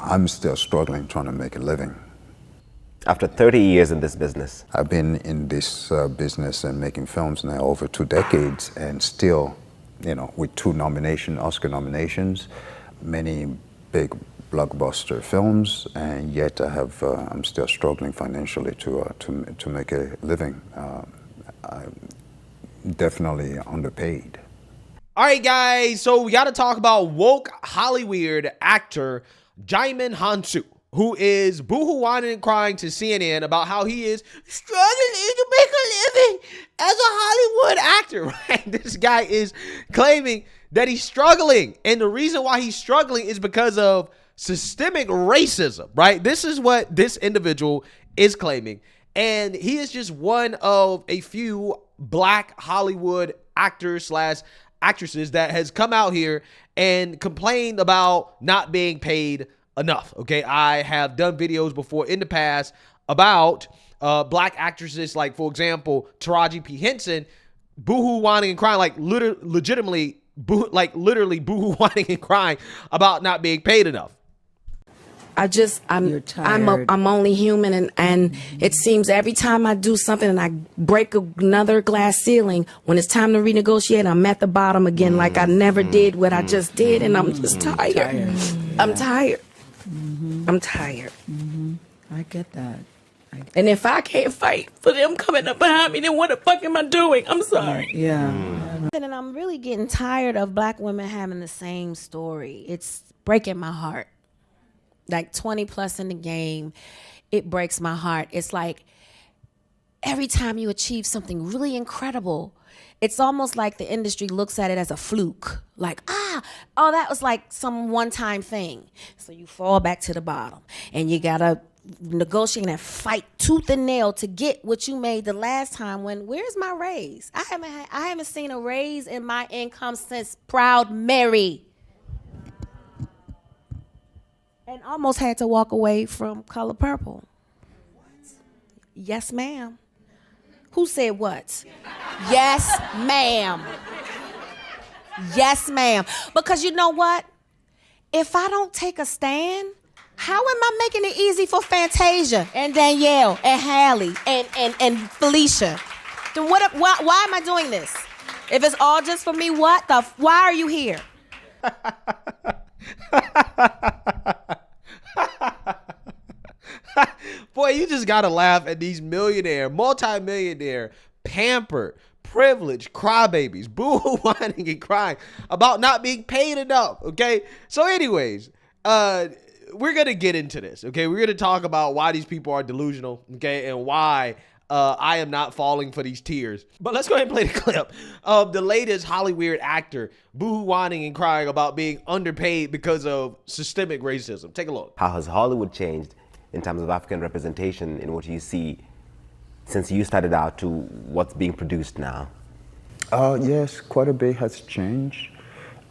I'm still struggling trying to make a living. After 30 years in this business? I've been in this business and making films now over 2 decades, and still, with 2 Oscar nominations, many big blockbuster films, and yet I'm still struggling financially to make a living. I'm definitely underpaid. All right, guys, so we got to talk about woke Hollywood actor Djimon Hounsou, who is boohoo whining and crying to CNN about how he is struggling to make a living as a Hollywood actor, right? This guy is claiming that he's struggling, and the reason why he's struggling is because of systemic racism, right? This is what this individual is claiming, and he is just one of a few black Hollywood actors / actresses that has come out here and complained about not being paid enough. Okay, I have done videos before in the past about black actresses, like, for example, Taraji P. Henson, boohoo whining and crying, like literally boohoo whining and crying about not being paid enough. I'm only human, and it seems every time I do something and I break another glass ceiling, when it's time to renegotiate, I'm at the bottom again, like I never did what I just did, and I'm just tired. I'm tired. I'm tired. I get that. And if I can't fight for them coming up behind me, then what the fuck am I doing? I'm sorry. Yeah. And I'm really getting tired of black women having the same story. It's breaking my heart. Like 20 plus in the game, it breaks my heart. It's like every time you achieve something really incredible, it's almost like the industry looks at it as a fluke. Like, that was like some one-time thing. So you fall back to the bottom, and you gotta negotiate and fight tooth and nail to get what you made the last time. Where's my raise? I haven't seen a raise in my income since Proud Mary. And almost had to walk away from Color Purple. Yes, ma'am. Who said what? Yes, ma'am. Yes, ma'am. Because you know what? If I don't take a stand, how am I making it easy for Fantasia and Danielle and Hallie and Felicia? Then why am I doing this? If it's all just for me, why are you here? Boy, you just gotta laugh at these multi-millionaire, pampered, privileged crybabies, boo-hoo whining and crying about not being paid enough. Okay, so anyways, we're gonna get into this. Okay, we're gonna talk about why these people are delusional. Okay, and why I am not falling for these tears. But let's go ahead and play the clip of the latest Hollywood actor boo-hoo whining and crying about being underpaid because of systemic racism. Take a look. How has Hollywood changed in terms of African representation in what you see since you started out to what's being produced now? Yes, quite a bit has changed.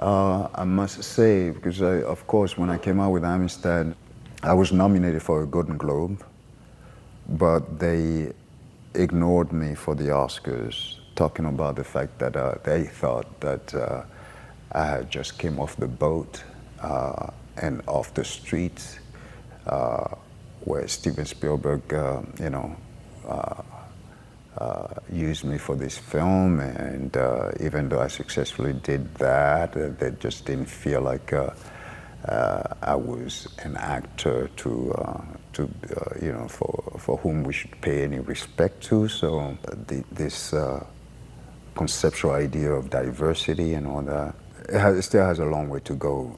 I must say, because of course, when I came out with Amistad, I was nominated for a Golden Globe, but they ignored me for the Oscars, talking about the fact that they thought that I had just came off the boat and off the streets, where Steven Spielberg, used me for this film, and even though I successfully did that, they just didn't feel like I was an actor for whom we should pay any respect to. So this conceptual idea of diversity and all that, it still has a long way to go.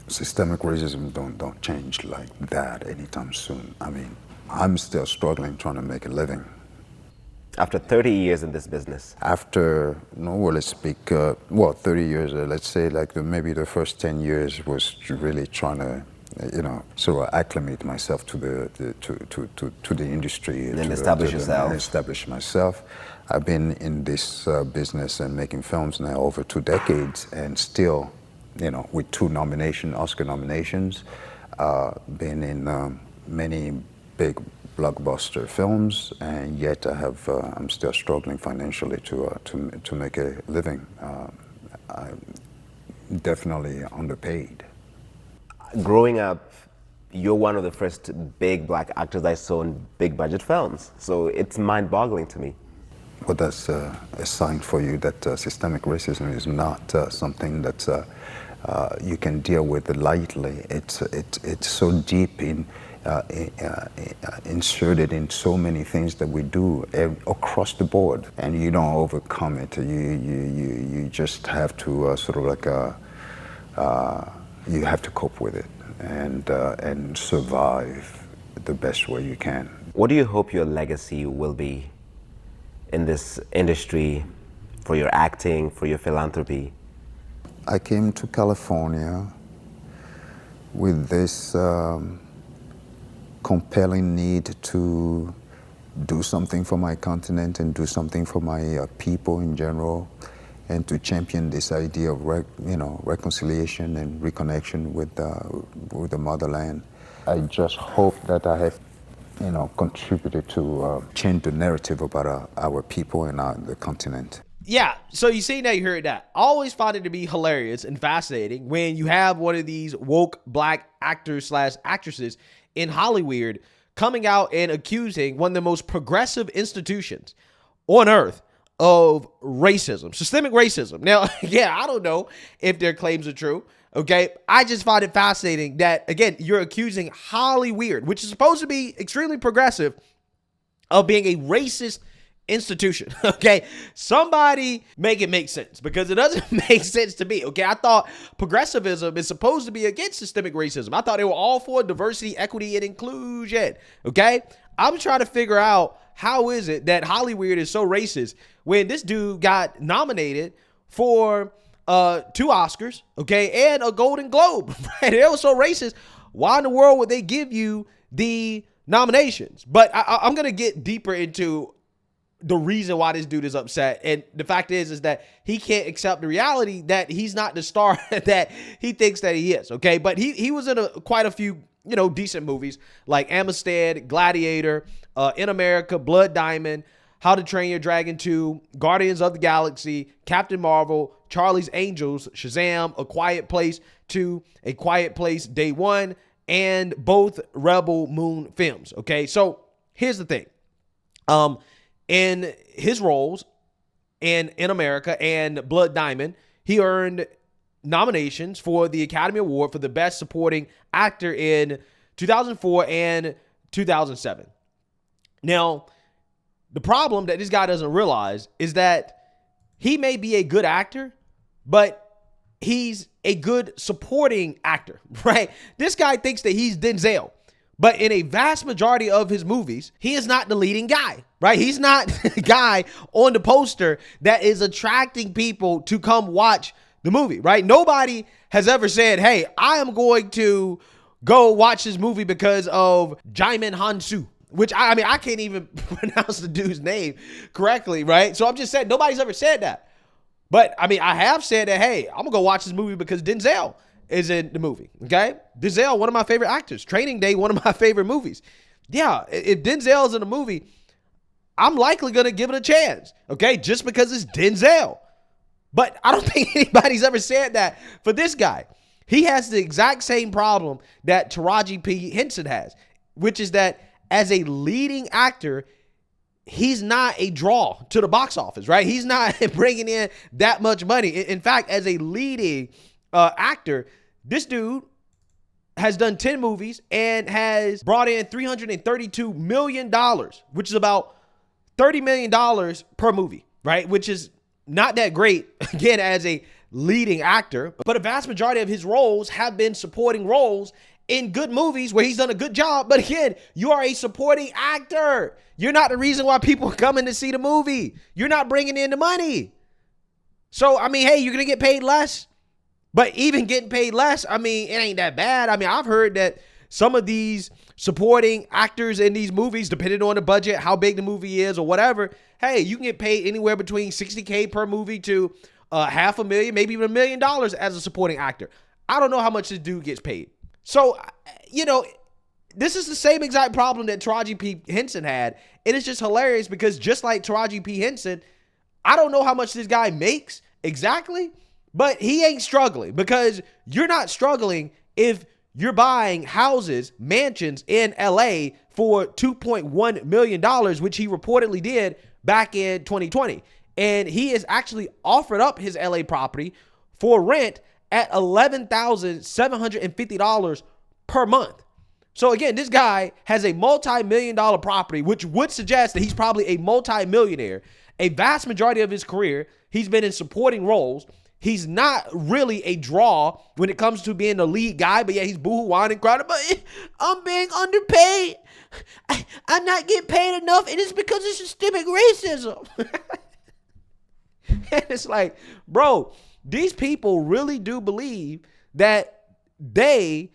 Systemic racism don't change like that anytime soon. I mean, I'm still struggling trying to make a living. After 30 years in this business? After, let's speak, 30 years, let's say maybe the first 10 years was really trying to, sort of acclimate myself to the industry. And then establish yourself. And establish myself. I've been in this business and making films now over 2 decades, and still, with 2 Oscar nominations, been in many big blockbuster films, and yet I'm still struggling financially to make a living. I'm definitely underpaid. Growing up you're one of the first big black actors I saw in big budget films. So it's mind-boggling to me. Well, that's a sign for you that systemic racism is not something that you can deal with lightly. It's so deep inserted in so many things that we do across the board, and you don't overcome it. You just have to sort of like you have to cope with it and survive the best way you can. What do you hope your legacy will be in this industry, for your acting, for your philanthropy? I came to California with this compelling need to do something for my continent and do something for my people in general, and to champion this idea of reconciliation and reconnection with the motherland. I just hope that I have contributed to change the narrative about our people and the continent. Yeah, so you see, now you heard that. I always found it to be hilarious and fascinating when you have one of these woke black actors / actresses in Hollywood coming out and accusing one of the most progressive institutions on earth of racism, systemic racism. Now, yeah, I don't know if their claims are true. Okay, I just find it fascinating that, again, you're accusing Hollywood, which is supposed to be extremely progressive, of being a racist institution. Okay, somebody make it make sense, because it doesn't make sense to me. Okay, I thought progressivism is supposed to be against systemic racism. I thought they were all for diversity, equity, and inclusion. Okay, I'm trying to figure out how is it that Hollywood is so racist when this dude got nominated for 2 Oscars, okay, and a Golden Globe. Right? They were so racist. Why in the world would they give you the nominations? But I'm gonna get deeper into the reason why this dude is upset, and the fact is that he can't accept the reality that he's not the star that he thinks that he is. Okay, but he was in quite a few decent movies like Amistad, Gladiator, In America, Blood Diamond, How to Train Your Dragon 2, Guardians of the Galaxy, Captain Marvel, Charlie's Angels, Shazam, A Quiet Place 2, A Quiet Place Day 1, and both Rebel Moon films. Okay, so here's the thing. In his roles in America and Blood Diamond, he earned nominations for the Academy Award for the Best Supporting Actor in 2004 and 2007. Now, the problem that this guy doesn't realize is that he may be a good actor, but he's a good supporting actor, right? This guy thinks that he's Denzel, but in a vast majority of his movies, he is not the leading guy, right? He's not the guy on the poster that is attracting people to come watch the movie, right? Nobody has ever said, hey, I am going to go watch this movie because of Djimon Hounsou, which I can't even pronounce the dude's name correctly, right? So I'm just saying, nobody's ever said that. But I have said that, hey, I'm gonna go watch this movie because Denzel is in the movie, okay? Denzel, one of my favorite actors. Training Day, one of my favorite movies. Yeah, if Denzel's in a movie, I'm likely gonna give it a chance, okay? Just because it's Denzel. But I don't think anybody's ever said that for this guy. He has the exact same problem that Taraji P. Henson has, which is that as a leading actor, he's not a draw to the box office, right? He's not bringing in that much money. In fact, as a leading actor, this dude has done 10 movies and has brought in $332 million, which is about $30 million per movie, right? Which is not that great, again, as a leading actor. But a vast majority of his roles have been supporting roles in good movies where he's done a good job. But again, you are a supporting actor. You're not the reason why people are coming to see the movie. You're not bringing in the money. So, hey, you're going to get paid less. But even getting paid less, it ain't that bad. I've heard that some of these supporting actors in these movies, depending on the budget, how big the movie is or whatever, hey, you can get paid anywhere between $60K per movie to $500,000, maybe even $1 million as a supporting actor. I don't know how much this dude gets paid. So, this is the same exact problem that Taraji P. Henson had. And it's just hilarious because just like Taraji P. Henson, I don't know how much this guy makes exactly, but he ain't struggling, because you're not struggling if you're buying houses, mansions in LA for $2.1 million, which he reportedly did back in 2020. And he has actually offered up his LA property for rent at $11,750 per month. So again, this guy has a multi-million-dollar property, which would suggest that he's probably a multi-millionaire. A vast majority of his career, he's been in supporting roles. He's not really a draw when it comes to being the lead guy, but yeah, he's boo-hoo-whining and crying, but I'm being underpaid. I'm not getting paid enough, and it's because of systemic racism. And it's like, bro, these people really do believe that they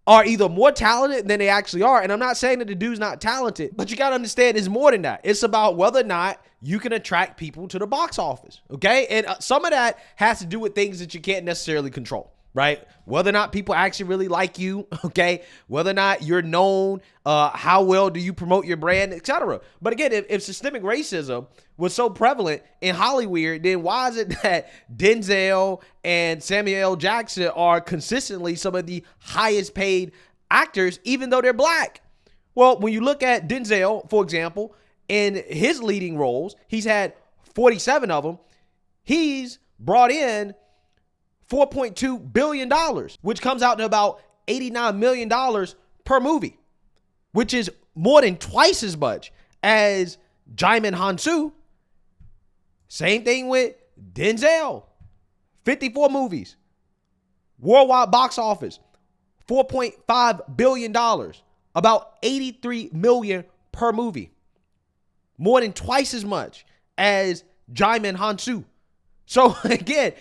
are either more talented than they actually are. And I'm not saying that the dude's not talented, but you got to understand it's more than that. It's about whether or not you can attract people to the box office, okay? And some of that has to do with things that you can't necessarily control, right? Whether or not people actually really like you, okay? Whether or not you're known, how well do you promote your brand, etc. But again, if systemic racism was so prevalent in Hollywood, then why is it that Denzel and Samuel L. Jackson are consistently some of the highest paid actors, even though they're black? Well, when you look at Denzel, for example, in his leading roles, he's had 47 of them. He's brought in $4.2 billion, which comes out to about $89 million per movie, which is more than twice as much as Djimon Hounsou. Same thing with Denzel. 54 movies. Worldwide box office, $4.5 billion. About 83 million per movie. More than twice as much as Djimon Hounsou. So again,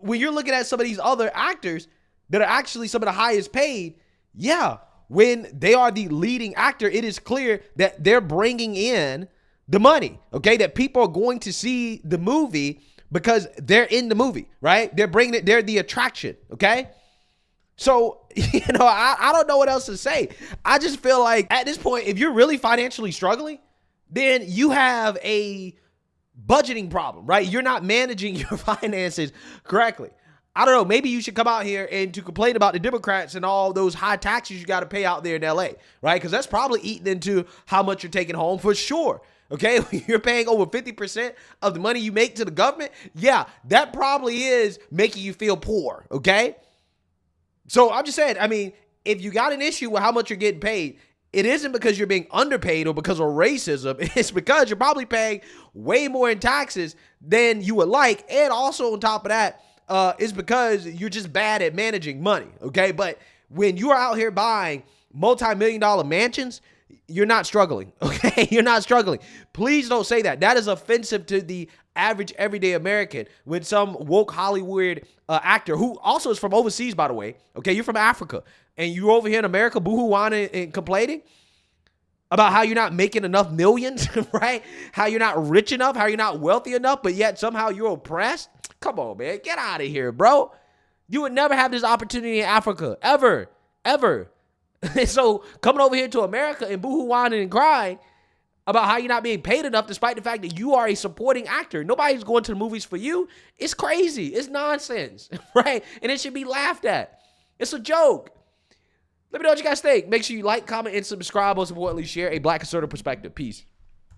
when you're looking at some of these other actors that are actually some of the highest paid, yeah, when they are the leading actor, it is clear that they're bringing in the money, okay? That people are going to see the movie because they're in the movie, right? They're bringing it, they're the attraction, okay? So, I don't know what else to say. I just feel like at this point, if you're really financially struggling, then you have a budgeting problem, right? You're not managing your finances correctly. I don't know. Maybe you should come out here and to complain about the Democrats and all those high taxes you got to pay out there in LA, right? Because that's probably eating into how much you're taking home for sure. Okay, you're paying over 50% of the money you make to the government. Yeah, that probably is making you feel poor. Okay, so I'm just saying. I mean, if you got an issue with how much you're getting paid, it isn't because you're being underpaid or because of racism. It's because you're probably paying way more in taxes than you would like. And also on top of that, it's because you're just bad at managing money. Okay. But when you are out here buying multi-million-dollar mansions, you're not struggling. Okay. You're not struggling. Please don't say that. That is offensive to the average everyday American when some woke Hollywood actor who also is from overseas, by the way. Okay. You're from Africa. And you're over here in America boo-hoo-whining and complaining about how you're not making enough millions, right? How you're not rich enough, how you're not wealthy enough, but yet somehow you're oppressed. Come on, man. Get out of here, bro. You would never have this opportunity in Africa, ever, ever. So coming over here to America and boo-hoo-whining and crying about how you're not being paid enough despite the fact that you are a supporting actor. Nobody's going to the movies for you. It's crazy. It's nonsense, right? And it should be laughed at. It's a joke. Let me know what you guys think. Make sure you like, comment, and subscribe. Most importantly, share a Black conservative perspective. Peace.